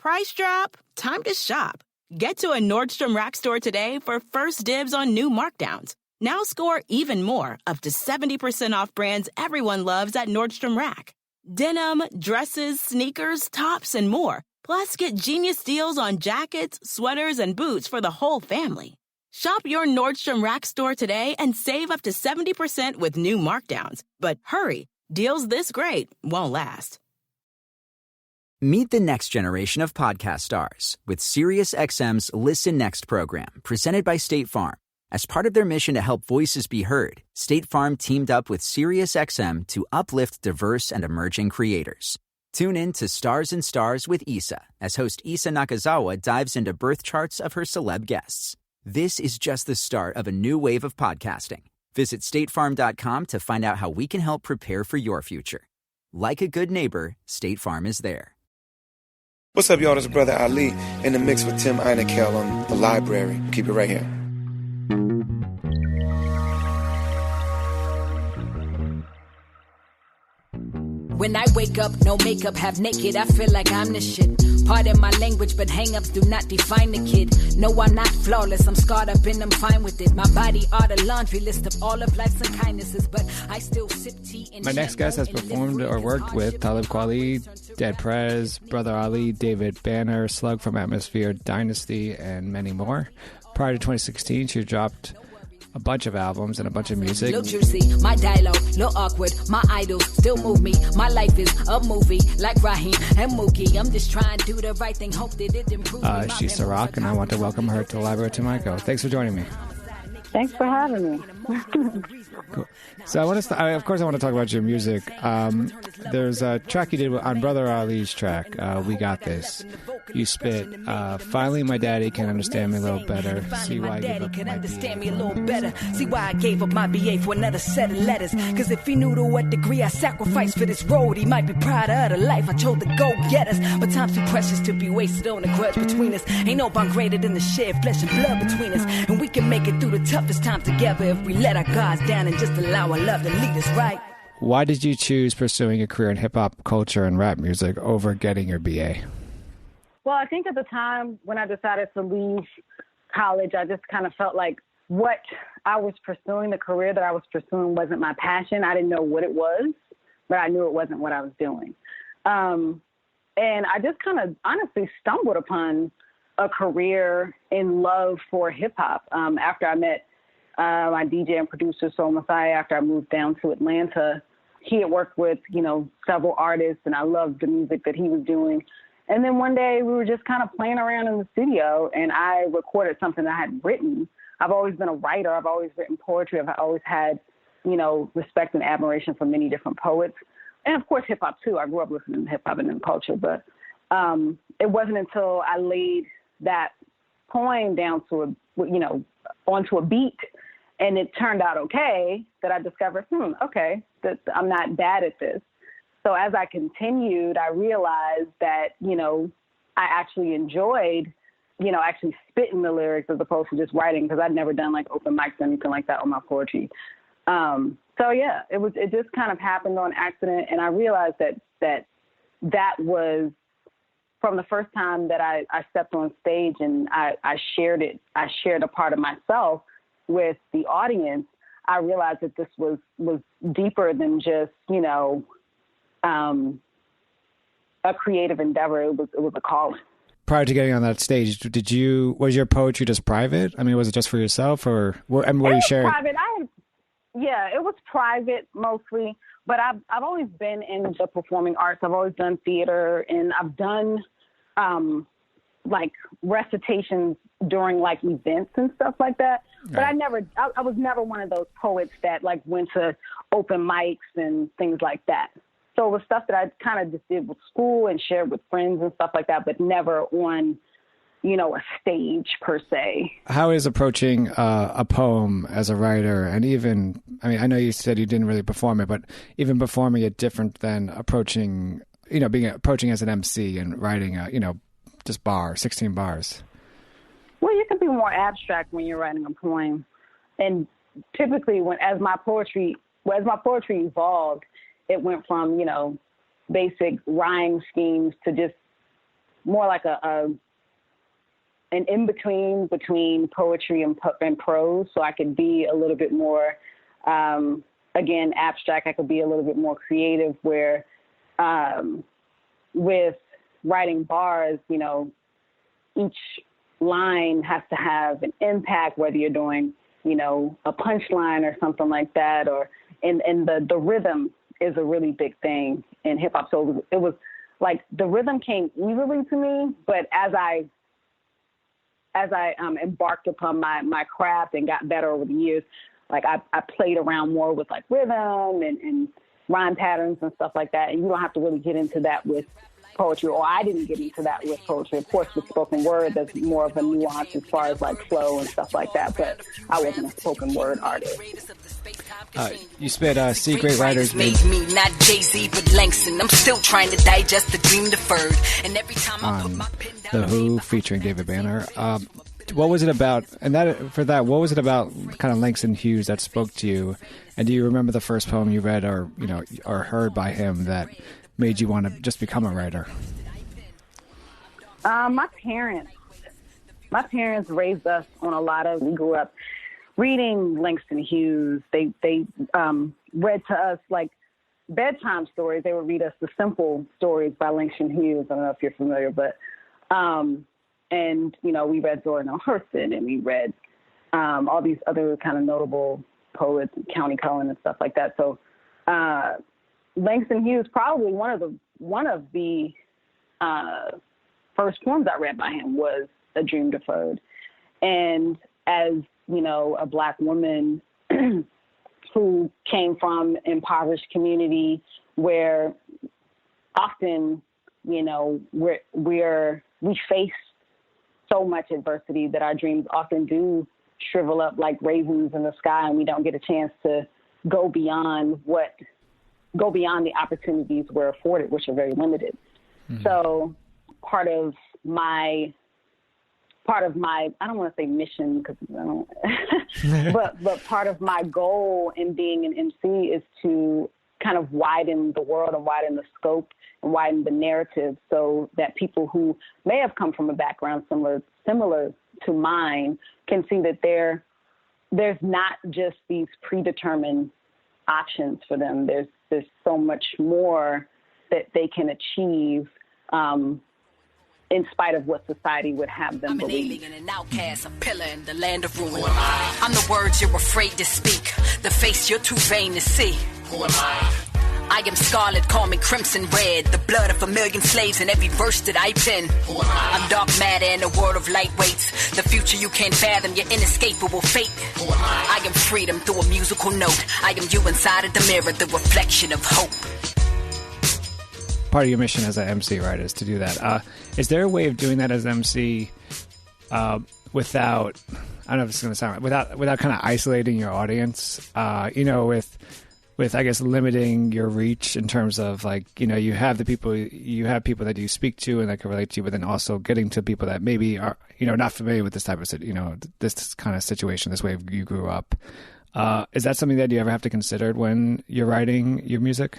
Price drop? Time to shop. Get to a Nordstrom Rack store today for first dibs on new markdowns. Now score even more, up to 70% off brands everyone loves at Nordstrom Rack. Denim, dresses, sneakers, tops, and more. Plus, get genius deals on jackets, sweaters, and boots for the whole family. Shop your Nordstrom Rack store today and save up to 70% with new markdowns. But hurry, deals this great won't last. Meet the next generation of podcast stars with SiriusXM's Listen Next program, presented by State Farm. As part of their mission to help voices be heard, State Farm teamed up with SiriusXM to uplift diverse and emerging creators. Tune in to Stars and Stars with Issa, as host Issa Nakazawa dives into birth charts of her celeb guests. This is just the start of a new wave of podcasting. Visit statefarm.com to find out how we can help prepare for your future. Like a good neighbor, State Farm is there. What's up, y'all? It's Brother Ali in the mix with Tim Einenkel on The Library. Keep it right here. When I wake up, no makeup, half naked, I feel like I'm the shit. Pardon my language, but hang-ups do not define the kid. No, I'm not flawless, I'm scarred up and I'm fine with it. My body are the laundry list of all of life's unkindnesses, but I still sip tea and... My next guest has performed or worked with Talib Kweli, Dead Prez, Brother Ali, David Banner, Slug from Atmosphere, Dynasty, and many more. Prior to 2016, she dropped a bunch of albums and a bunch of music. Little juicy, my dialogue, little awkward, my idols still move me. My life is a movie, like Raheem and Mookie. I'm just trying to do the right thing, hope that it improves. She's Sa-Roc, and I want to welcome her to the Library to Michael. Thanks for joining me. Thanks for having me. Cool. So I want to, of course, I want to talk about your music. There's a track you did on Brother Ali's track, "We Got This." You spit, "Finally, my daddy can understand me a little better. See why I gave up my BA. See why I gave up my BA for another set of letters. Cause if he knew to what degree I sacrificed for this road, he might be proud of the life I chose to go get us. But time's too precious to be wasted on a grudge between us. Ain't no bond greater than the shared flesh and blood between us. And we can make it through the toughest time together if we let our guards down and just allow our love to lead us right. Why did you choose pursuing a career in hip-hop culture and rap music over getting your BA? Well, I think at the time when I decided to leave college, I just kind of felt like what I was pursuing, the career that I was pursuing, wasn't my passion. I didn't know what it was, but I knew it wasn't what I was doing. And I just kind of honestly stumbled upon a career in love for hip-hop. After I met my DJ and producer, Soul Messiah, after I moved down to Atlanta, he had worked with, several artists, and I loved the music that he was doing. And then one day we were just kind of playing around in the studio, and I recorded something I had written. I've always been a writer. I've always written poetry. I've always had, respect and admiration for many different poets. And, of course, hip-hop, too. I grew up listening to hip-hop and culture. But it wasn't until I laid that poem down to onto a beat, and it turned out okay, that I discovered, okay, that I'm not bad at this. So as I continued, I realized that, I actually enjoyed, actually spitting the lyrics as opposed to just writing, because I'd never done like open mics or anything like that on my poetry. It just kind of happened on accident. And I realized that was from the first time that I stepped on stage and I shared a part of myself with the audience. I realized that this was deeper than just, a creative endeavor. It was a calling. Prior to getting on that stage, was your poetry just private? I mean, was it just for yourself, or were you sharing? Private. It was private mostly. But I've always been in the performing arts. I've always done theater, and I've done like recitations during like events and stuff like that. Right. But I was never one of those poets that like went to open mics and things like that. So it was stuff that I kind of just did with school and shared with friends and stuff like that, but never on, a stage per se. How is approaching a poem as a writer, and even, I know you said you didn't really perform it, but even performing it different than approaching as an MC and writing, just 16 bars? Well, you can be more abstract when you're writing a poem. And typically as my poetry evolved, it went from, basic rhyme schemes to just more like an in-between between poetry and prose. So I could be a little bit more, again, abstract. I could be a little bit more creative where with writing bars, you know, each line has to have an impact, whether you're doing, you know, a punchline or something like that, or and the rhythm is a really big thing in hip hop. So it was like the rhythm came easily to me, but as I embarked upon my craft and got better over the years, like I played around more with like rhythm and rhyme patterns and stuff like that. And you don't have to really get into that with poetry, or I didn't get into that with poetry. Of course, with spoken word, there's more of a nuance as far as like flow and stuff like that, but I wasn't a spoken word artist. You spit see great writers made me, not Jay-Z, but Langston. I'm still trying to digest the dream deferred. And every time I put my pen down, The Who featuring David Banner. What was it about? And what was it about kind of Langston Hughes that spoke to you? And do you remember the first poem you read or heard by him that made you want to just become a writer? My parents raised us on a lot of, we grew up reading Langston Hughes. They read to us like bedtime stories. They would read us the simple stories by Langston Hughes. I don't know if you're familiar, but, and, you know, we read Zora Neale Hurston, and we read all these other kind of notable poets, County Cullen and stuff like that. So Langston Hughes, probably one of the first poems I read by him was A Dream Deferred. And as, you know, a Black woman who came from an impoverished community where often, you know, we face so much adversity that our dreams often do shrivel up like raisins in the sky, and we don't get a chance to go beyond the opportunities we're afforded, which are very limited. Mm-hmm. So part of my, I don't want to say mission, because I don't, but part of my goal in being an MC is to kind of widen the world and widen the scope and widen the narrative so that people who may have come from a background similar to mine can see that there's not just these predetermined options for them. There's so much more that they can achieve in spite of what society would have them believe. I'm an alien, an outcast, a pillar in the land of ruin. I'm the words you're afraid to speak, the face you're too vain to see. Who am I? I am scarlet, call me crimson red, the blood of a million slaves in every verse that I pen. I'm dark matter in a world of lightweights, the future you can't fathom, your inescapable fate. I am freedom through a musical note, I am you inside of the mirror, the reflection of hope. Part of your mission as an MC, right, is to do that. Is there a way of doing that as an MC without, I don't know if it's going to sound right, without kind of isolating your audience, with I guess limiting your reach in terms of like, you know, you have people that you speak to and that can relate to you, but then also getting to people that maybe are, you know, not familiar with this type of, you know, this kind of situation, this way you grew up. Is that something that you ever have to consider when you're writing your music?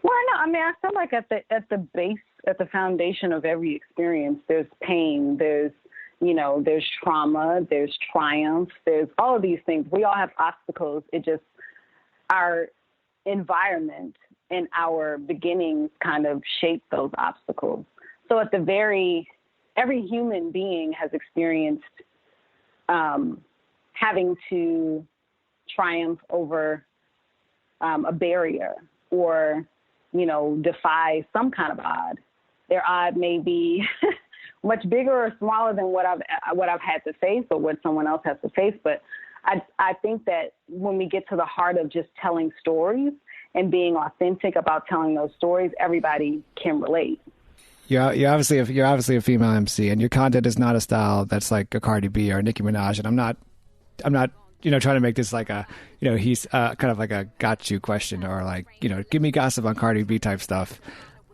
Well, no, I mean, I feel like at the base, at the foundation of every experience, there's pain, there's trauma, there's triumph, there's all of these things. We all have obstacles. It just, our environment and our beginnings kind of shape those obstacles. So every human being has experienced having to triumph over a barrier or, you know, defy some kind of odd. Their odd may be much bigger or smaller than what I've had to face or what someone else has to face. But I think that when we get to the heart of just telling stories and being authentic about telling those stories, everybody can relate. You're obviously a female MC, and your content is not a style that's like a Cardi B or a Nicki Minaj. And I'm not, you know, trying to make this like a, you know, he's kind of like a got you question or like, you know, give me gossip on Cardi B type stuff.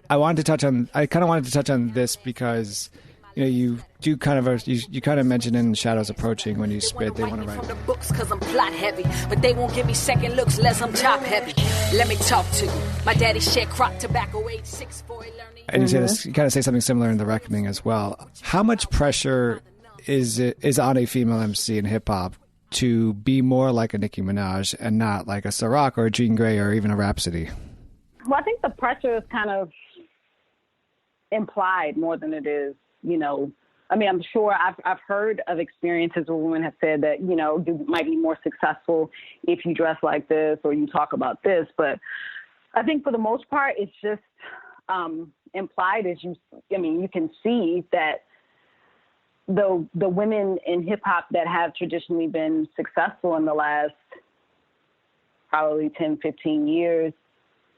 I kind of wanted to touch on this because you do kind of you kind of mentioned in Shadows Approaching when you spit, they want to write from the books because I'm plot heavy, but they won't give me second looks unless I'm top heavy. Let me talk to you. My daddy shed crack tobacco, age 6 for learning. And you say this, you kind of say something similar in The Reckoning as well. How much pressure is on a female MC in hip hop to be more like a Nicki Minaj and not like a Sa-Roc or a Jean Grey or even a Rhapsody? Well, I think the pressure is kind of implied more than it is, I mean, I'm sure I've heard of experiences where women have said that, you might be more successful if you dress like this or you talk about this. But I think for the most part, it's just implied as you can see that the women in hip hop that have traditionally been successful in the last probably 10, 15 years,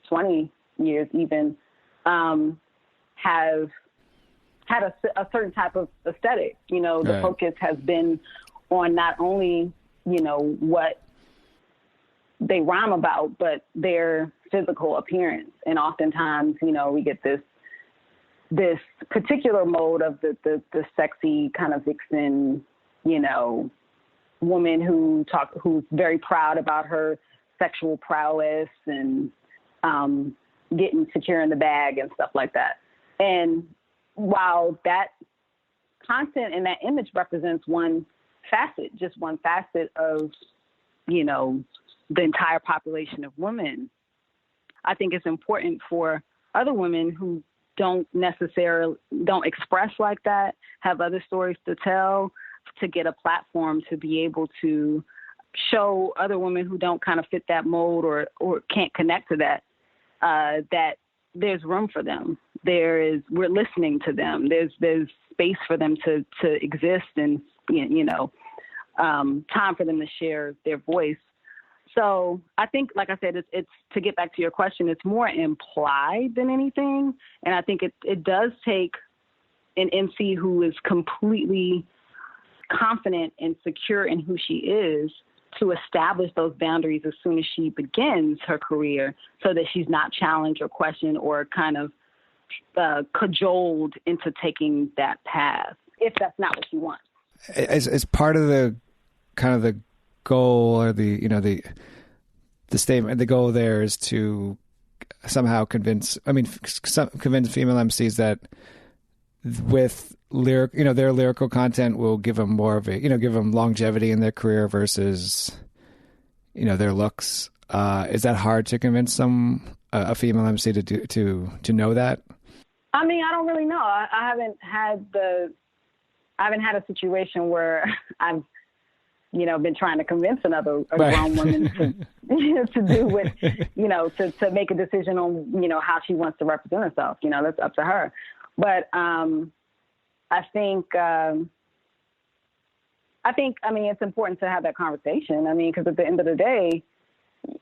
20 years even, have had a certain type of aesthetic. The right. Focus has been on not only, what they rhyme about, but their physical appearance. And oftentimes, we get this particular mode of the sexy kind of vixen, woman who's very proud about her sexual prowess and getting secure in the bag and stuff like that. And while that content and that image represents one facet of, the entire population of women, I think it's important for other women who don't express like that, have other stories to tell, to get a platform to be able to show other women who don't kind of fit that mold or can't connect to that, that there's room for them. We're listening to them. There's space for them to exist and, time for them to share their voice. So I think, like I said, it's to get back to your question, it's more implied than anything. And I think it does take an MC who is completely confident and secure in who she is to establish those boundaries as soon as she begins her career so that she's not challenged or questioned or kind of cajoled into taking that path, if that's not what she wants. As part of the kind of the goal or the statement, the goal there is to somehow convince female MCs that with their lyrical content will give them more of give them longevity in their career versus, their looks. Is that hard to convince a female MC to know that? I mean, I don't really know. I haven't had a situation where I've, been trying to convince a grown woman to do what, to make a decision on, how she wants to represent herself. That's up to her. But I think, it's important to have that conversation. Because at the end of the day,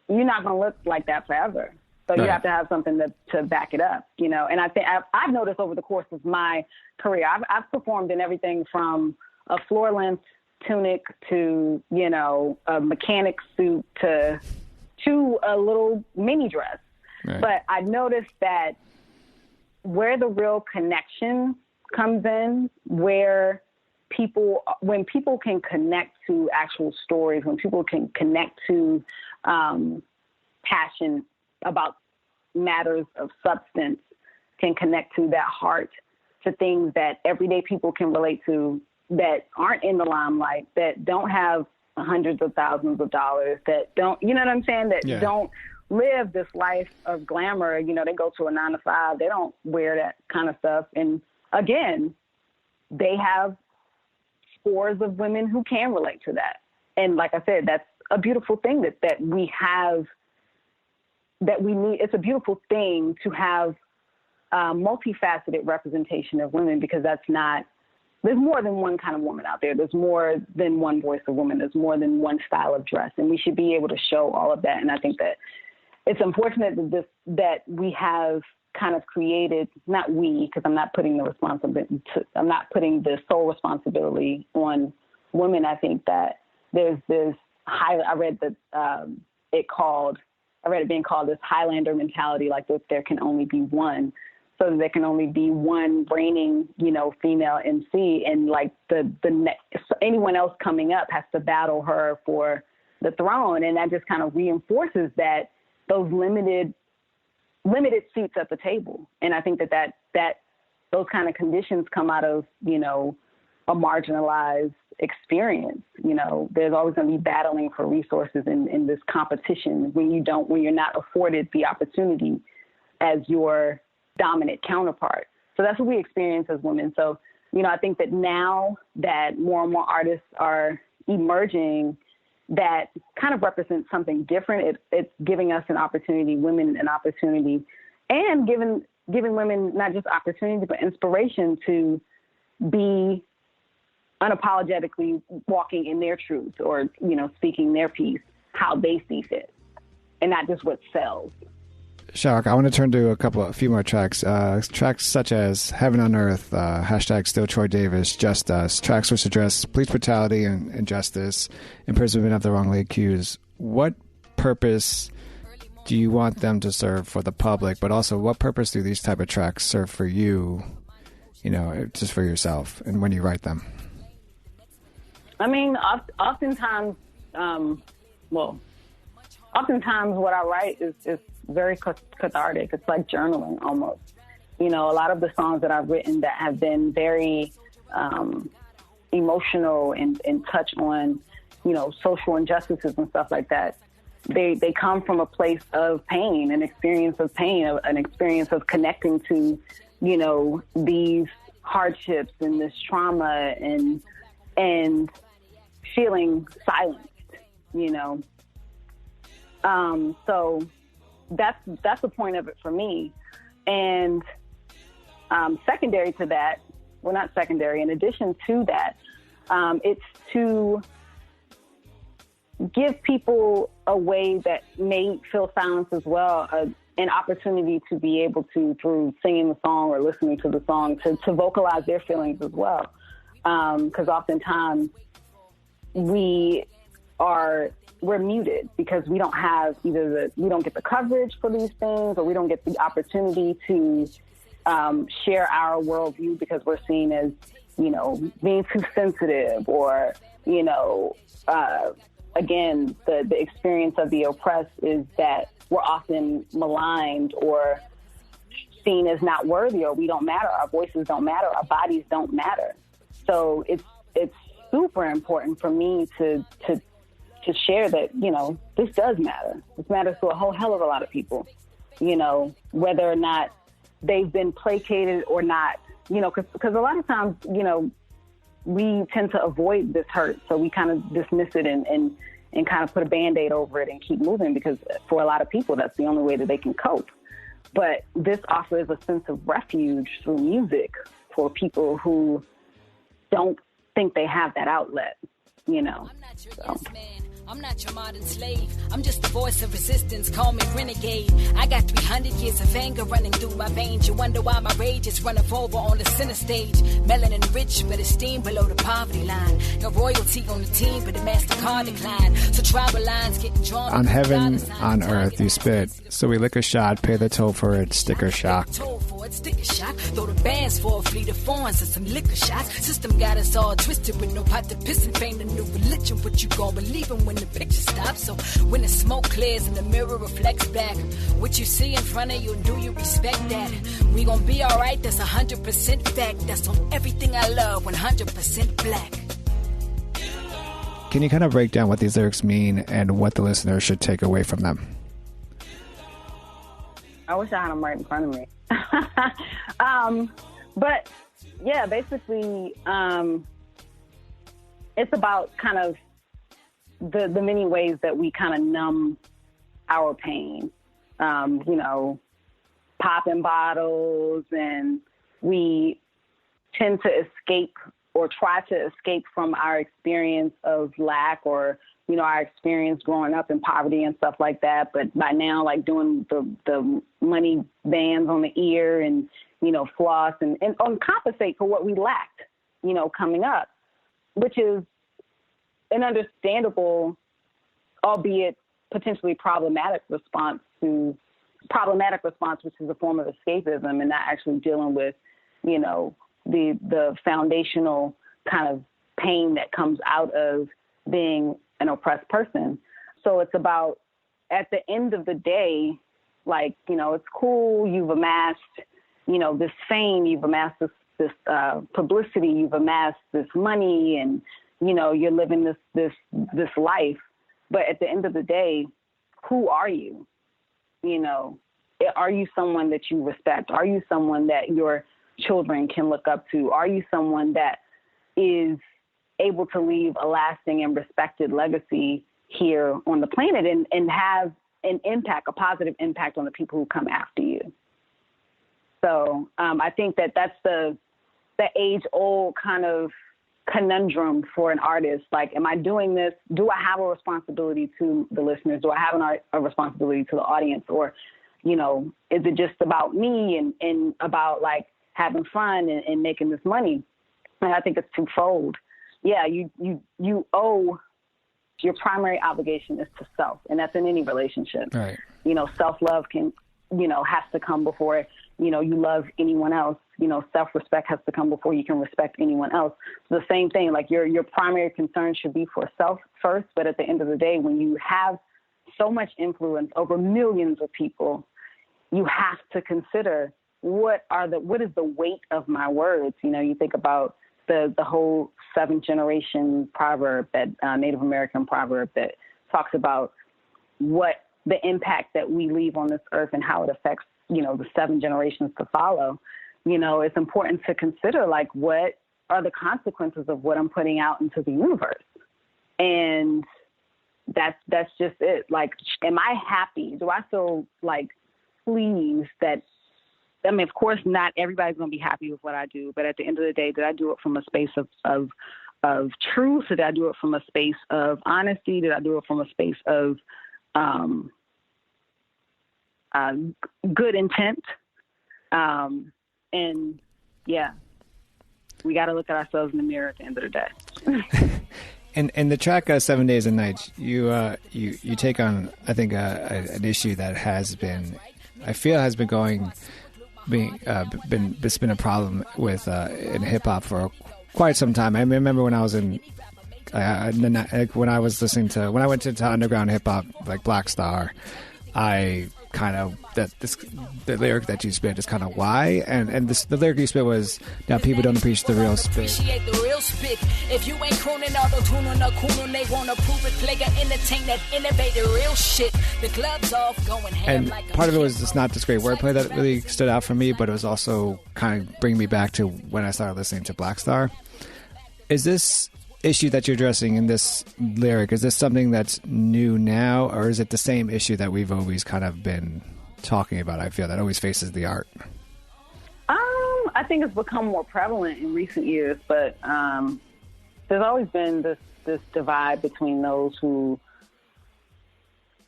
you're not going to look like that forever. So you have to have something to back it up, And I think I've noticed over the course of my career, I've performed in everything from a floor-length tunic to, a mechanic suit to a little mini dress. Right. But I noticed that where the real connection comes in, when people can connect to actual stories, when people can connect to passion about matters of substance, can connect to that heart, to things that everyday people can relate to, that aren't in the limelight, that don't have hundreds of thousands of dollars, that don't, that don't live this life of glamour. They go to a 9-to-5, they don't wear that kind of stuff. And again, they have scores of women who can relate to that. And like I said, that's a beautiful thing that we have, that we need. It's a beautiful thing to have multifaceted representation of women, because there's more than one kind of woman out there. There's more than one voice of woman. There's more than one style of dress. And we should be able to show all of that. And I think that it's unfortunate that we have kind of created, not we, because I'm not putting the sole responsibility on women. I think that there's this I read it being called this Highlander mentality, like that there can only be one. so that there can only be one reigning, female MC, and like anyone else coming up has to battle her for the throne. And that just kind of reinforces that those limited seats at the table. And I think that those kind of conditions come out of, a marginalized experience. There's always going to be battling for resources in this competition when you're not afforded the opportunity as your dominant counterpart. So that's what we experience as women. So, I think that now that more and more artists are emerging that kind of represents something different, it's giving us an opportunity, women an opportunity, and giving women not just opportunity, but inspiration to be unapologetically walking in their truth or, speaking their piece, how they see fit, and not just what sells. Sa-Roc, I want to turn to a few more tracks. Tracks such as Heaven on Earth, hashtag Still Troy Davis, Just Us, tracks which address police brutality and injustice, imprisonment of the wrongly accused. What purpose do you want them to serve for the public, but also what purpose do these type of tracks serve for you, just for yourself and when you write them? I mean, oftentimes what I write is very cathartic. It's like journaling almost. A lot of the songs that I've written that have been very emotional and touch on, social injustices and stuff like that, they come from a place of pain, an experience of pain, an experience of connecting to, these hardships and this trauma and feeling silenced, so that's the point of it for me. And secondary to that, well, not secondary, in addition to that, it's to give people a way that may feel silenced as well, an opportunity to be able to, through singing the song or listening to the song, to vocalize their feelings as well. Because oftentimes we're muted because we don't have we don't get the coverage for these things, or we don't get the opportunity to share our worldview because we're seen as, being too sensitive, or, again, the experience of the oppressed is that we're often maligned or seen as not worthy, or we don't matter, our voices don't matter, our bodies don't matter. So it's super important for me to share that, this does matter. This matters to a whole hell of a lot of people, whether or not they've been placated or not, because a lot of times, we tend to avoid this hurt. So we kind of dismiss it and kind of put a Band-Aid over it and keep moving, because for a lot of people, that's the only way that they can cope. But this offers a sense of refuge through music for people who don't think they have that outlet, So. I'm not your modern slave. I'm just the voice of resistance. Call me renegade. I got 300 years of anger running through my veins. You wonder why my rage is running over on the center stage. Melanin rich, but esteem below the poverty line. No royalty on the team, but the MasterCard decline. So tribal lines getting drawn. On Heaven on Earth, you spit. So we lick a shot, pay the toll for it, sticker shock. Sticker shock, throw the bands for a fleet of foreigns and some liquor shots. System got us all twisted with no pot to piss and fame, the new religion. But you gon' believe him when the picture stops. So when the smoke clears and the mirror reflects back, what you see in front of you, do you respect that? We gon' be alright, that's 100% fact. That's on everything I love, 100% black. Can you kind of break down what these lyrics mean and what the listener should take away from them? I wish I had them right in front of me. But yeah, basically, it's about kind of the many ways that we kind of numb our pain, popping bottles, and we tend to escape or try to escape from our experience of lack, or our experience growing up in poverty and stuff like that. But by now, like doing the money bands on the ear and, floss and compensate for what we lacked, coming up, which is an understandable, albeit potentially problematic response to problematic response, which is a form of escapism, and not actually dealing with, you know, the foundational kind of pain that comes out of being an oppressed person. So it's about, at the end of the day, like, you know, it's cool, you've amassed, you know, this fame, you've amassed this publicity, you've amassed this money, and, you know, you're living this life. But at the end of the day, who are you? You know, are you someone that you respect? Are you someone that your children can look up to? Are you someone that is able to leave a lasting and respected legacy here on the planet and have an impact, a positive impact on the people who come after you? So I think that's the age-old kind of conundrum for an artist. Like, am I doing this? Do I have a responsibility to the listeners? Do I have a responsibility to the audience? Or, you know, is it just about me and about, like, having fun and making this money? And I think it's twofold. Yeah, you owe, your primary obligation is to self, and that's in any relationship. Right. You know, self-love can, you know, has to come before, you know, you love anyone else. You know, self-respect has to come before you can respect anyone else. So the same thing, like your primary concern should be for self first, but at the end of the day, when you have so much influence over millions of people, you have to consider what is the weight of my words. You know, you think about the whole 7th generation proverb, that Native American proverb that talks about what the impact that we leave on this earth and how it affects, you know, the 7 generations to follow. You know, it's important to consider, like, what are the consequences of what I'm putting out into the universe? And that's just it. Like, am I happy? Do I feel, like, pleased that, I mean, of course, not everybody's going to be happy with what I do, but at the end of the day, did I do it from a space of truth? Did I do it from a space of honesty? Did I do it from a space of good intent? And yeah, we got to look at ourselves in the mirror at the end of the day. And the track 7 Days and Nights, you take on, I think, an issue that has been, I feel, has been it's been a problem with in hip hop for quite some time. I remember when I was when I was listening to, when I went into underground hip hop, like Black Star, I kind of, the lyric that you spit is kind of why, and the lyric you spit was, now people don't appreciate the real spit. If you ain't crooning all the tune on the coon, they wanna prove it, play a entertain that innovate the real shit. The club's off going ham. And like part of it was just not this great wordplay that really stood out for me, but it was also kind of bringing me back to when I started listening to Black Star. Is this issue that you're addressing in this lyric, is this something that's new now, or is it the same issue that we've always kind of been talking about? I feel that always faces the art. I think it's become more prevalent in recent years, but there's always been this divide between those who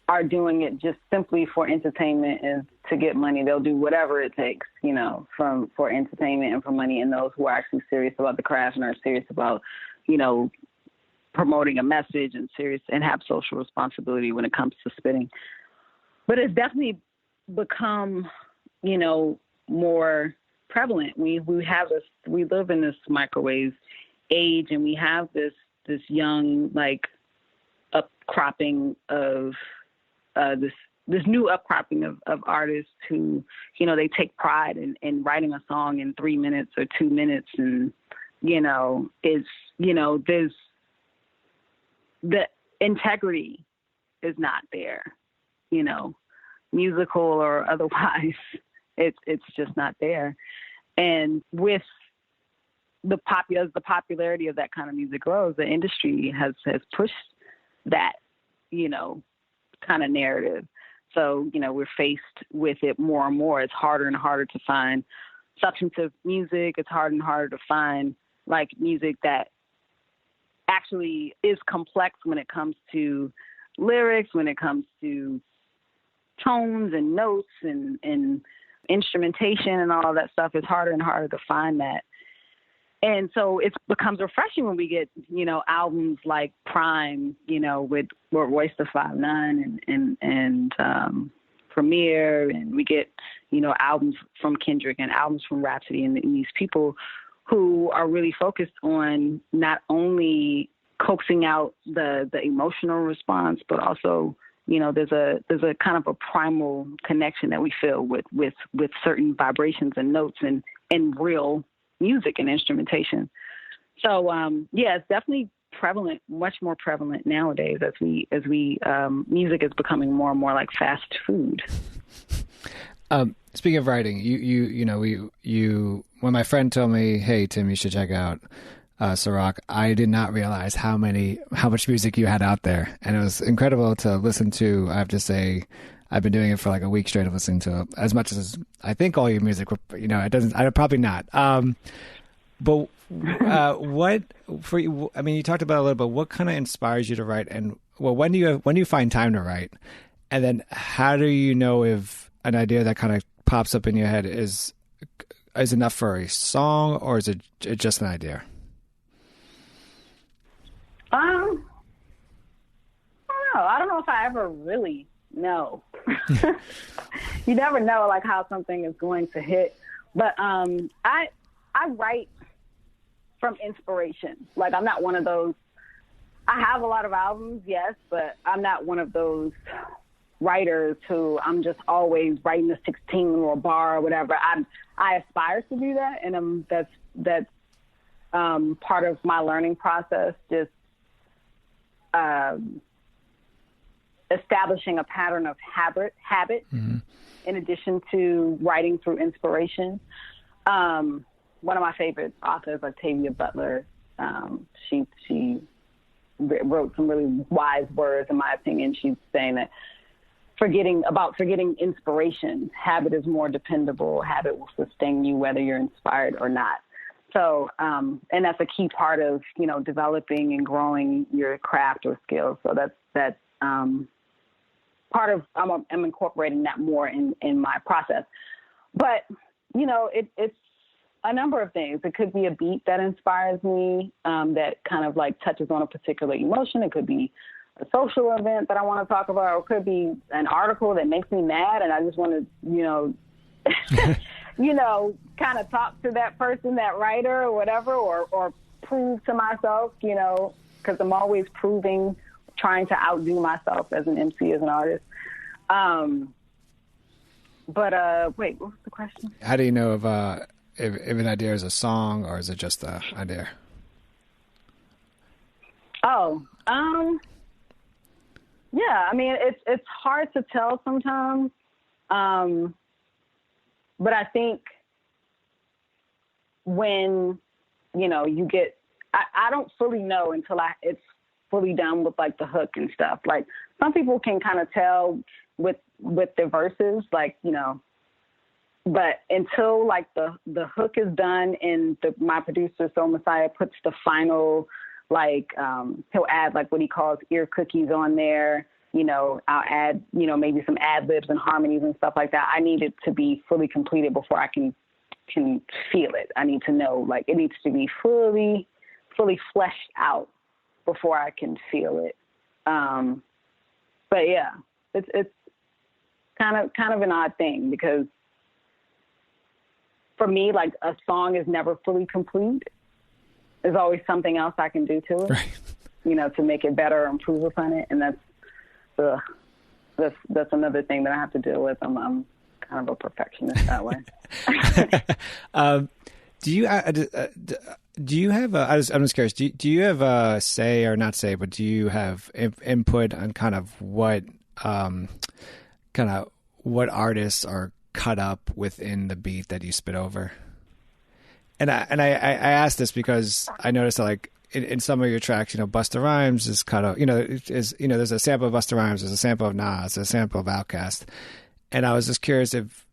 are doing it just simply for entertainment and to get money. They'll do whatever it takes, you know, for entertainment and for money, and those who are actually serious about the craft and are serious about, you know, promoting a message and serious and have social responsibility when it comes to spitting. But it's definitely become, you know, more prevalent. We live in this microwave age, and we have this young, like, upcropping of this new upcropping of artists who, you know, they take pride in writing a song in 3 minutes or 2 minutes, and, you know, it's, you know, there's the integrity is not there, you know, musical or otherwise. It's just not there. And with the popularity of that kind of music grows, the industry has pushed that, you know, kind of narrative. So, you know, we're faced with it more and more. It's harder and harder to find substantive music. It's harder and harder to find, like, music that actually is complex when it comes to lyrics, when it comes to tones and notes and instrumentation and all that stuff. It's harder and harder to find that. And so it becomes refreshing when we get, you know, albums like Prime, you know, with Royce the 5'9" and Premier, and we get, albums from Kendrick and albums from Rhapsody, and these people who are really focused on not only coaxing out the emotional response, but also, there's a kind of a primal connection that we feel with certain vibrations and notes and real music and instrumentation. So, it's definitely prevalent, much more prevalent nowadays as music is becoming more and more like fast food. Speaking of writing, you when my friend told me, "Hey Tim, you should check out Sa-Roc," I did not realize how much music you had out there, and it was incredible to listen to. I have to say, I've been doing it for like a week straight of listening to as much as I think all your music. It doesn't. I probably not. But what for you? I mean, you talked about it a little bit. What kind of inspires you to write, and when do you find time to write, and then how do you know if an idea that kind of pops up in your head is enough for a song, or is it just an idea? I don't know. I don't know if I ever really know. You never know, like, how something is going to hit. But I write from inspiration. Like, I'm not one of those. I have a lot of albums, yes, but I'm not one of those writers who I'm just always writing a 16 or a bar or whatever. I aspire to do that, and that's part of my learning process. Just establishing a pattern of habit mm-hmm. in addition to writing through inspiration. One of my favorite authors, Octavia Butler, she wrote some really wise words, in my opinion. She's saying that forgetting inspiration, habit is more dependable. Habit will sustain you whether you're inspired or not. So, and that's a key part of, developing and growing your craft or skills. So that's part of, I'm incorporating that more in my process. But, it's a number of things. It could be a beat that inspires me, that kind of like touches on a particular emotion. It could be a social event that I want to talk about, or it could be an article that makes me mad and I just want to, kind of talk to that person, that writer or whatever, or prove to myself, because I'm always trying to outdo myself as an MC, as an artist. Wait, what was the question? How do you know if an idea is a song or is it just an idea? Yeah, I mean, it's hard to tell sometimes. But I think when, you get, I don't fully know until it's fully done with like the hook and stuff. Like, some people can kind of tell with the verses, like, but until like the hook is done and my producer, Soul Messiah, puts the final, like, he'll add like what he calls ear cookies on there. I'll add, maybe some ad libs and harmonies and stuff like that. I need it to be fully completed before I can feel it. I need to know, like, it needs to be fully fleshed out before I can feel it. But yeah, it's kind of an odd thing, because for me, like, a song is never fully complete. There's always something else I can do to it, right, to make it better or improve upon it. And that's another thing that I have to deal with. I'm kind of a perfectionist that way. Do you have I'm just curious, do you have a say, or not say, but do you have input on kind of what artists are cut up within the beat that you spit over? And I asked this because I noticed that, like, in some of your tracks, Busta Rhymes is cut up, there's a sample of Busta Rhymes, there's a sample of Nas, there's a sample of Outkast. And I was just curious if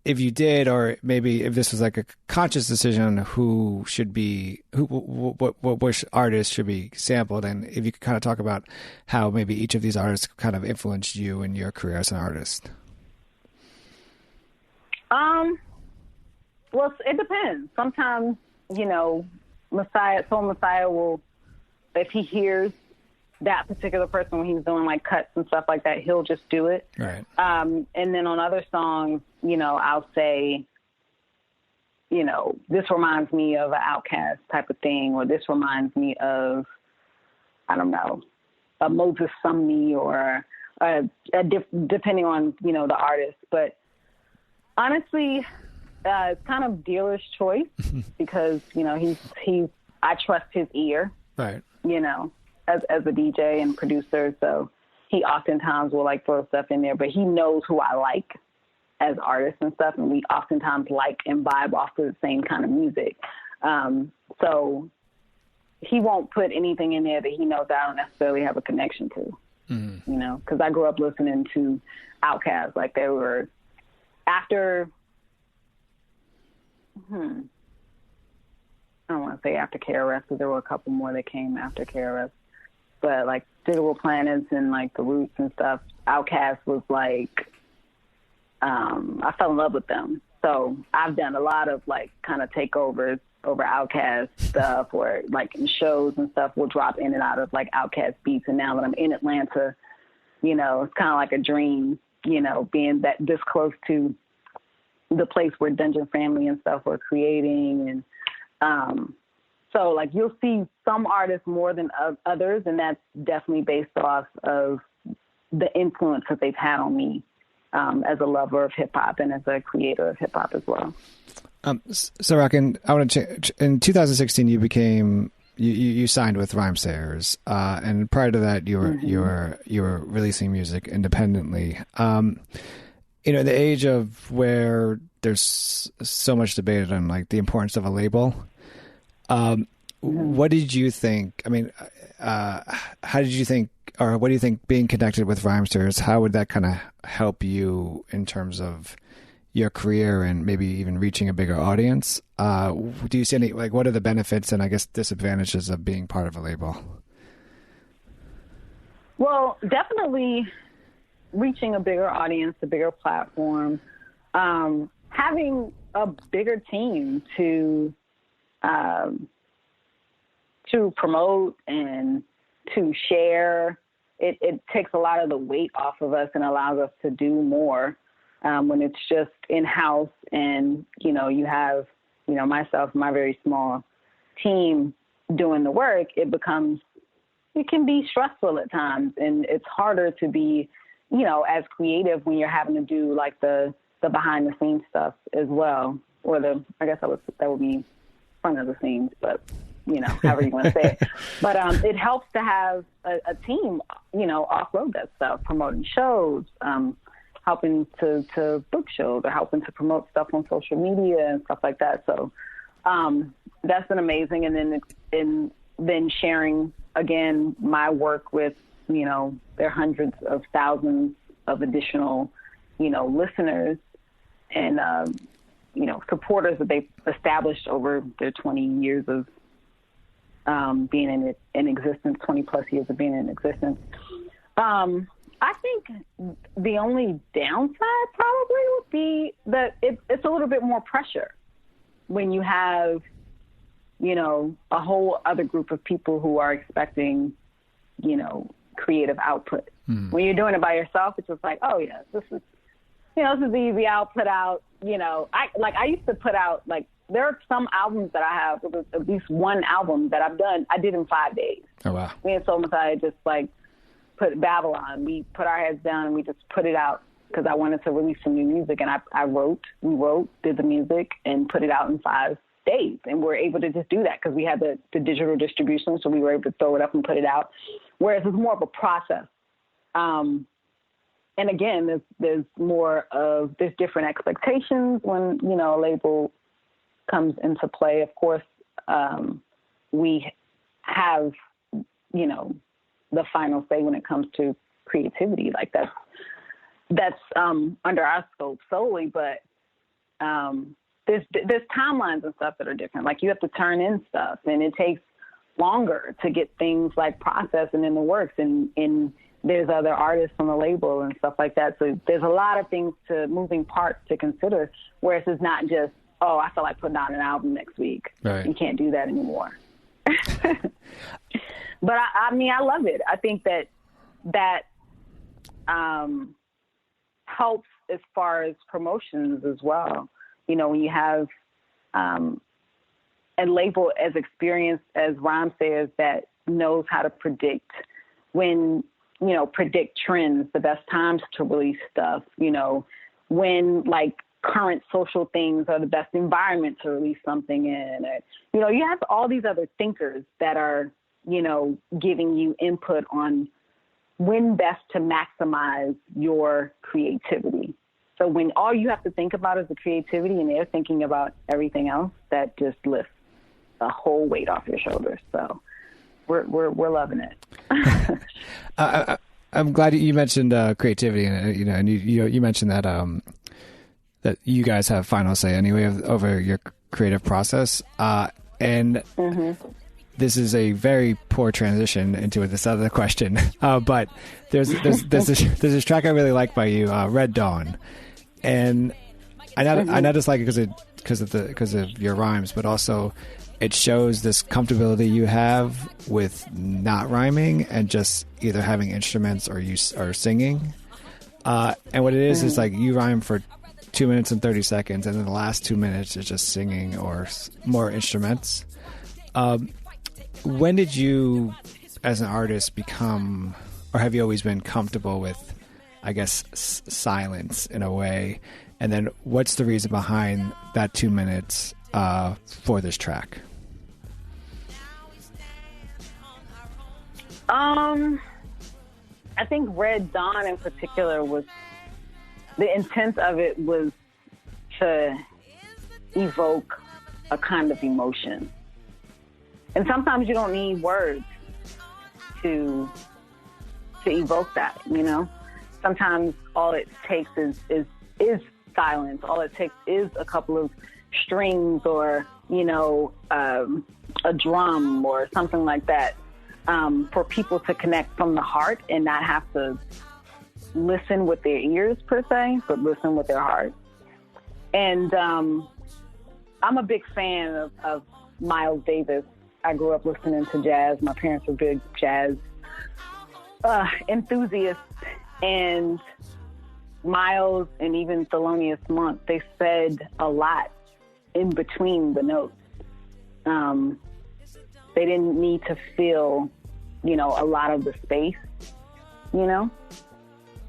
you did, or maybe if this was like a conscious decision on which artists should be sampled, and if you could kind of talk about how maybe each of these artists kind of influenced you in your career as an artist. Well, it depends. Sometimes, Soul Messiah will, if he hears that particular person, when he's doing like cuts and stuff like that, he'll just do it. Right. And then on other songs, you know, I'll say, you know, this reminds me of an Outkast type of thing, or this reminds me of, I don't know, a Moses Sumney, or depending on, you know, the artist. But honestly, it's kind of dealer's choice because, you know, I trust his ear, right? You know, as a DJ and producer. So he oftentimes will like throw stuff in there, but he knows who I like as artists and stuff. And we oftentimes like and vibe off of the same kind of music. So he won't put anything in there that he knows I don't necessarily have a connection to, you know, because I grew up listening to Outkast. Like they were after, I don't want to say after KRS, because there were a couple more that came after KRS. But like Digable Planets and like the Roots and stuff, Outkast was like, I fell in love with them. So I've done a lot of like kind of takeovers over Outkast stuff, or like in shows and stuff, we'll drop in and out of like Outkast beats. And now that I'm in Atlanta, you know, it's kind of like a dream, you know, being this close to the place where Dungeon Family and stuff were creating. And so like you'll see some artists more than others, and that's definitely based off of the influence that they've had on me as a lover of hip hop and as a creator of hip hop as well. Sa-Roc, I want to change. In 2016, you became you signed with Rhymesayers, and prior to that, you were releasing music independently. You know, the age of where there's so much debate on like the importance of a label. What did you think? I mean, how did you think, or what do you think being connected with Rhymesayers, how would that kind of help you in terms of your career and maybe even reaching a bigger audience? Do you see any, like, what are the benefits and I guess disadvantages of being part of a label? Well, definitely reaching a bigger audience, a bigger platform, having a bigger team to promote and to share. It takes a lot of the weight off of us and allows us to do more when it's just in-house and, you know, you have, you know, myself, my very small team doing the work. It can be stressful at times, and it's harder to be, you know, as creative when you're having to do like the behind the scenes stuff as well, or I guess that would be front of the scenes, but you know, however you want to say it. But it helps to have a team, you know, offload that stuff, promoting shows, helping to book shows, or helping to promote stuff on social media and stuff like that. So that's been amazing. And then sharing again my work with, you know, their hundreds of thousands of additional, you know, listeners and you know, supporters that they've established over their 20 years of being in existence, 20 plus years of being in existence. I think the only downside probably would be that it's a little bit more pressure when you have, you know, a whole other group of people who are expecting, you know, creative output. When you're doing it by yourself, it's just like, oh yeah, this is easy. I'll put out, you know, I used to put out, like, there are some albums that I have, at least one album that I did in 5 days. Oh, wow. Me and Soul Messiah just, like, put Babylon. We put our heads down and we just put it out because I wanted to release some new music. And we wrote, did the music, and put it out in 5 days. And we were able to just do that because we had the digital distribution, so we were able to throw it up and put it out. Whereas it's more of a process. And again, there's different expectations when, you know, a label comes into play. Of course, we have, you know, the final say when it comes to creativity. Like that's under our scope solely, but there's timelines and stuff that are different. Like you have to turn in stuff, and it takes longer to get things like processed and in the works, and there's other artists on the label and stuff like that. So there's a lot of things moving parts to consider, whereas it's not just, oh, I feel like putting out an album next week. Right. You can't do that anymore. But I mean, I love it. I think that helps as far as promotions as well. You know, when you have a label as experienced as Rhymesayers that knows how to predict trends, the best times to release stuff, you know, when like current social things are the best environment to release something in. Or, you know, you have all these other thinkers that are, you know, giving you input on when best to maximize your creativity. So when all you have to think about is the creativity and they're thinking about everything else, that just lifts the whole weight off your shoulders. So we're loving it. I'm glad you mentioned creativity, and you mentioned that that you guys have final say anyway over your creative process, and this is a very poor transition into this other question. But there's this track I really like by you, Red Dawn, and I not just like it because of your rhymes, but also it shows this comfortability you have with not rhyming and just either having instruments or singing. And what it is like you rhyme for 2 minutes and 30 seconds, and then the last 2 minutes is just singing or more instruments. When did you, as an artist, become, or have you always been comfortable with, I guess, silence in a way? And then what's the reason behind that 2 minutes for this track? I think Red Dawn in particular was, the intent of it was to evoke a kind of emotion. And sometimes you don't need words to evoke that, you know? Sometimes all it takes is silence. All it takes is a couple of strings or, you know, a drum or something like that, for people to connect from the heart and not have to listen with their ears per se, but listen with their heart. And I'm a big fan of Miles Davis. I grew up listening to jazz. My parents were big jazz enthusiasts. And Miles and even Thelonious Monk, they said a lot in between the notes. They didn't need to fill, you know, a lot of the space, you know?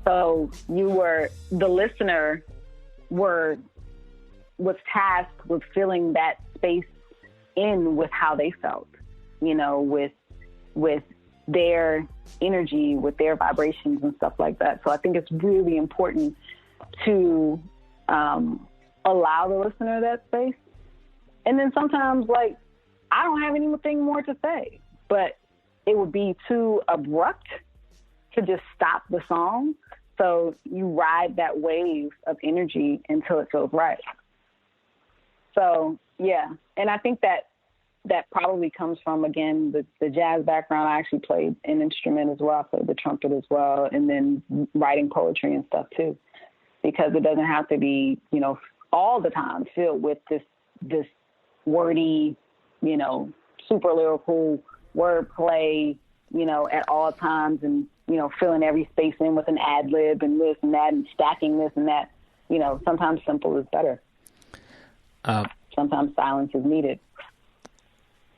So the listener was tasked with filling that space in with how they felt, you know, with their energy, with their vibrations and stuff like that. So I think it's really important to allow the listener that space. And then sometimes, like, I don't have anything more to say, but it would be too abrupt to just stop the song. So you ride that wave of energy until it feels right. So, yeah. And I think that probably comes from, again, the jazz background. I actually played an instrument as well. I played the trumpet as well, and then writing poetry and stuff too, because it doesn't have to be, you know, all the time filled with this wordy, you know, super lyrical wordplay, you know, at all times, and, you know, filling every space in with an ad lib and this and that and stacking this and that. You know, sometimes simple is better. Sometimes silence is needed.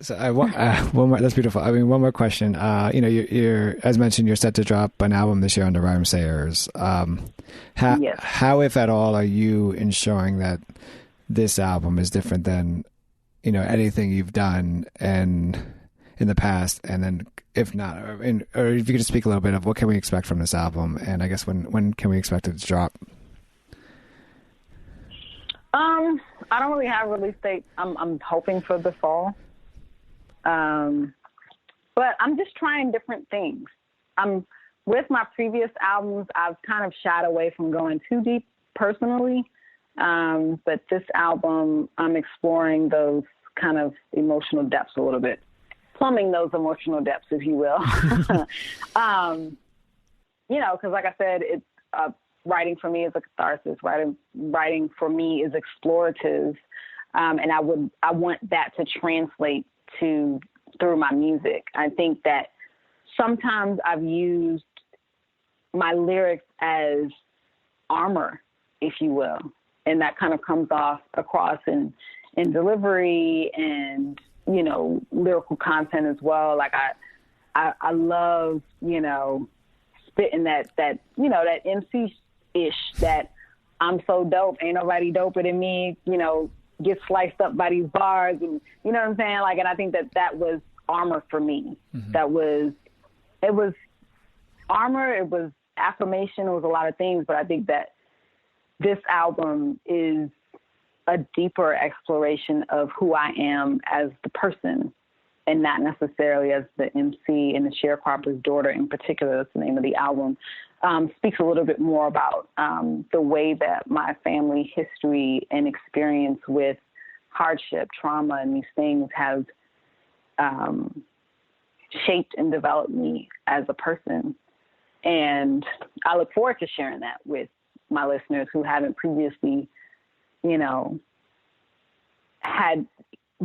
So one more. That's beautiful. I mean, one more question. You know, you're as mentioned, you're set to drop an album this year under Rhymesayers. Yes. How, if at all, are you ensuring that this album is different than, you know, anything you've done and in the past? And then, if not, or if you could just speak a little bit of what can we expect from this album, and I guess when can we expect it to drop? I don't really have a release date. I'm hoping for the fall. But I'm just trying different things. With my previous albums, I've kind of shied away from going too deep personally. But this album, I'm exploring those kind of emotional depths a little bit, plumbing those emotional depths, if you will. You know, because like I said, it's writing for me is a catharsis. Writing for me is explorative, and I want that to translate through my music. I think that sometimes I've used my lyrics as armor, if you will. And that kind of comes across in delivery and, you know, lyrical content as well. Like I love, you know, spitting that, you know, that MC-ish, that I'm so dope, ain't nobody doper than me, you know, get sliced up by these bars. And you know what I'm saying? Like, and I think that was armor for me. Mm-hmm. It was armor, it was affirmation, it was a lot of things, but I think that this album is a deeper exploration of who I am as the person and not necessarily as the MC and the sharecropper's daughter in particular. That's the name of the album. Speaks a little bit more about the way that my family history and experience with hardship, trauma, and these things have shaped and developed me as a person. And I look forward to sharing that with my listeners who haven't previously, you know, had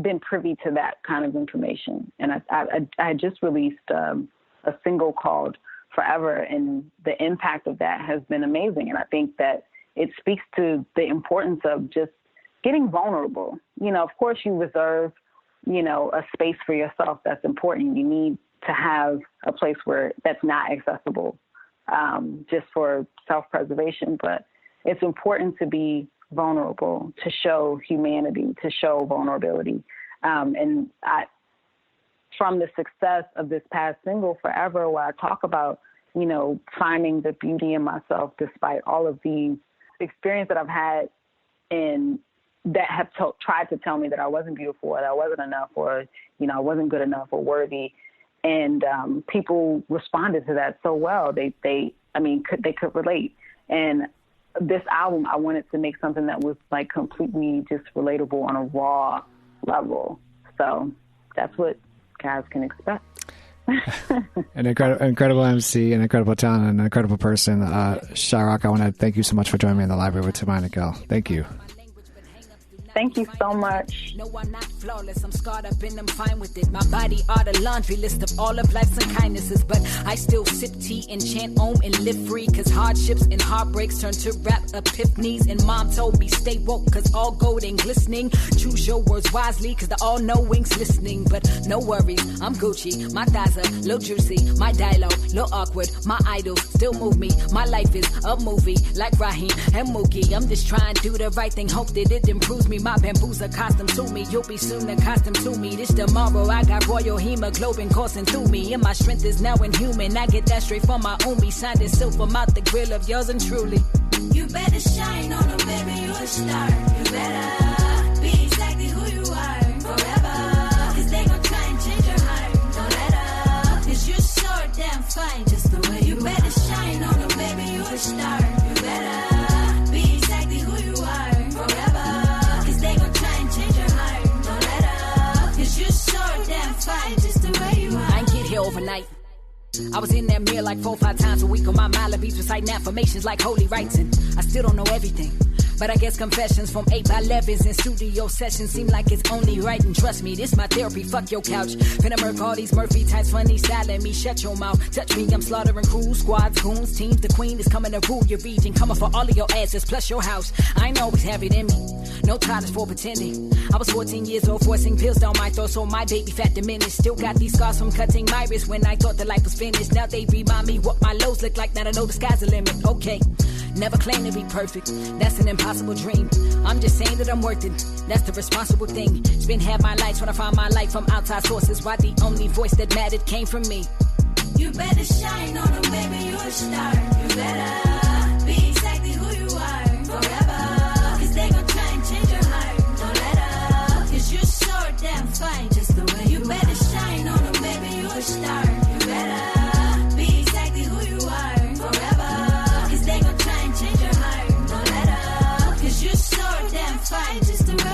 been privy to that kind of information. And I just released a single called Forever, and the impact of that has been amazing. And I think that it speaks to the importance of just getting vulnerable. You know, of course you reserve, you know, a space for yourself that's important. You need to have a place where that's not accessible just for self-preservation, but it's important to be vulnerable, to show humanity, to show vulnerability. And from the success of this past single, Forever, where I talk about, you know, finding the beauty in myself despite all of these experiences that I've had and that have tried to tell me that I wasn't beautiful, or that I wasn't enough, or, you know, I wasn't good enough or worthy. And people responded to that so well. They could relate. And this album, I wanted to make something that was like completely just relatable on a raw level. So that's what guys can expect. An incredible MC, an incredible talent, an incredible person. Sa-Roc, I want to thank you so much for joining me in the library with Tim Einenkel. Thank you. Thank you so much. No, I'm not flawless. I'm scarred up and I'm fine with it. My body are the laundry list of all of life's unkindnesses, but I still sip tea and chant om and live free, cause hardships and heartbreaks turn to rap epiphanies. And mom told me stay woke, cause all gold ain't glistening. Choose your words wisely, cause the all-knowing's listening. But no worries, I'm Gucci. My thighs are little juicy. My dialogue, little awkward. My idols still move me. My life is a movie, like Raheem and Mookie. I'm just trying to do the right thing, hope that it improves me. My bamboo's accustomed to me. You'll be soon accustomed to me. This tomorrow, I got royal hemoglobin coursing through me. And my strength is now inhuman. I get that straight from my Umi. Signed in silver mouth the grill of yours and truly. You better shine on them, baby. You a star. You better be exactly who you are forever. Cause they gon' try and change your heart. Don't let up. Cause you're so damn fine just the way you better shine on them, baby. You a star. You better be exactly who you are forever. I ain't get here overnight. I was in that mirror like 4 or 5 times a week on my Malibus, reciting affirmations like holy rites, and I still don't know everything. But I guess confessions from 8x11s and studio sessions seem like it's only right. And trust me, this my therapy. Fuck your couch. Finna murk all these Murphy types, funny style at me. Shut your mouth. Touch me, I'm slaughtering crews, squads, goons, teams. The queen is coming to rule your region. Coming for all of your asses, plus your house. I ain't always have it in me. No time is for pretending. I was 14 years old, forcing pills down my throat, so my baby fat diminished. Still got these scars from cutting my wrist when I thought the life was finished. Now they remind me what my lows look like. Now I know the sky's the limit. Okay. Never claim to be perfect, that's an impossible dream. I'm just saying that I'm worth it, that's the responsible thing. Spend half my life trying to find my life from outside sources, why the only voice that mattered came from me. You better shine on them, baby, you a star. You better be exactly who you are forever. Cause they gon' try and change your heart. Don't let up, cause you're so damn fine just the way you better shine on them, baby, you a star. You better be exactly who you are forever.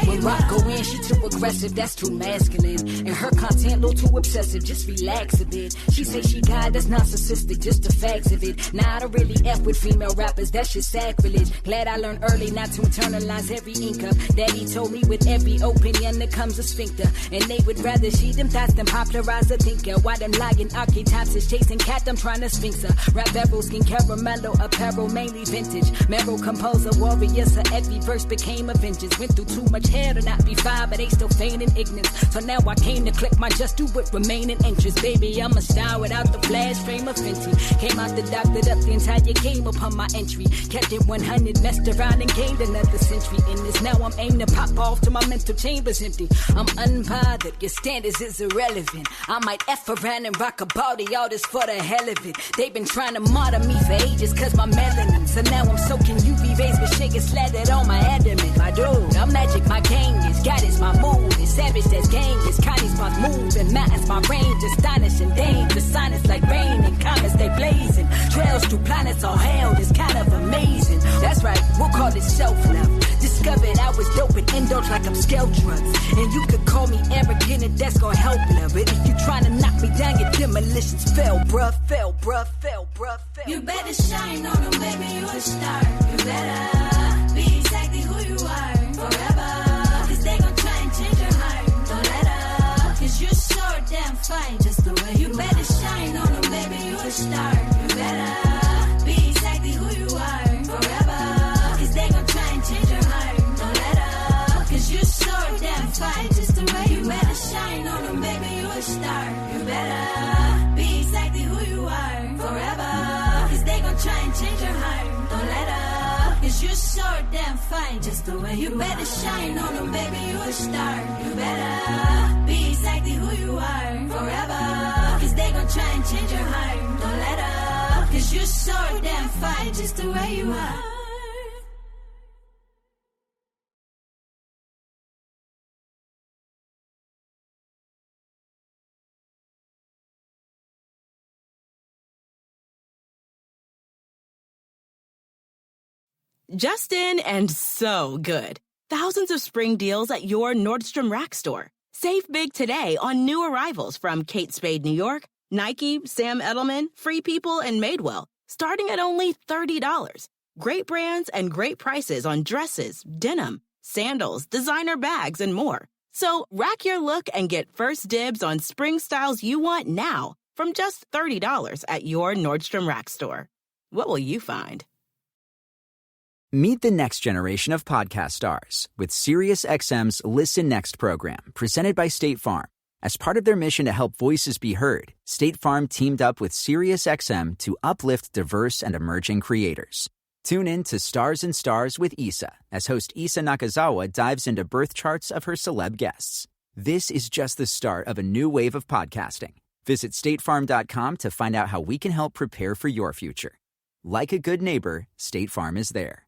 When rock go in, she took a aggressive, that's too masculine. And her content, a little too obsessive, just relax a bit. She say she got that's narcissistic, just the facts of it. Nah, I don't really F with female rappers, that shit sacrilege. Glad I learned early not to internalize every ink up. Daddy told me with every opinion there comes a sphincter. And they would rather she them thoughts than popularize a thinker. Why them lying archetypes is chasing cat, I'm trying to sphinx her. Rap barrel, skin caramello, apparel, mainly vintage. Meryl composer, warrior, so every verse became a vengeance. Went through too much hair to not be fine, but they still feigning ignorance. So now I came to click my just do with remaining interest. Baby, I'm a star without the flash frame of Fenty. Came out the doctored up the entire game upon my entry. Kept it 100, messed around and gained another century. In this now I'm aimed to pop off till my mental chamber's empty. I'm unbothered, your standards is irrelevant. I might F around and rock a body, all this for the hell of it. They've been trying to martyr me for ages cause my melanin. So now I'm soaking UV rays with shaking slathered on my adamant. My dude, I'm magic, my game is God is my mood. It's savage, that's game, it's Connie's my move. And mountains, my range, astonishing danger. Sonnets like rain and comets, they blazing. Trails through planets, all hell, it's kind of amazing. That's right, we'll call it self-love. Discovered I was dope and indulge like I'm scale drugs. And you could call me arrogant and that's gonna help love. But if you trying to knock me down, your demolitions fell, bruh, fell, bruh, fell, bruh, fell. You better shine on them, baby, you a star. You better be exactly who you are forever. Cause they gon' try and change your heart. Don't let up, cause you're so damn fine just the way you better shine on them, baby, you a star. You better be exactly who you are forever. Cause they gon' try and change your heart. Don't let up, cause you're so damn fine just the way you better shine on them, baby, you a star. You better be exactly who you are forever. Cause they gon' try and change your heart. Don't let up, cause you're so damn fine just the way you better shine on them, baby, you a star. You better be exactly who you are forever. Cause they gon' try and change your heart. Don't let up, cause you're so damn fine just the way you are. Just in and so good. Thousands of spring deals at your Nordstrom Rack store. Save big today on new arrivals from Kate Spade New York, Nike, Sam Edelman, Free People, and Madewell, starting at only $30. Great brands and great prices on dresses, denim, sandals, designer bags, and more. So rack your look and get first dibs on spring styles you want now from just $30 at your Nordstrom Rack store. What will you find? Meet the next generation of podcast stars with SiriusXM's Listen Next program, presented by State Farm. As part of their mission to help voices be heard, State Farm teamed up with SiriusXM to uplift diverse and emerging creators. Tune in to Stars and Stars with Issa, as host Issa Nakazawa dives into birth charts of her celeb guests. This is just the start of a new wave of podcasting. Visit statefarm.com to find out how we can help prepare for your future. Like a good neighbor, State Farm is there.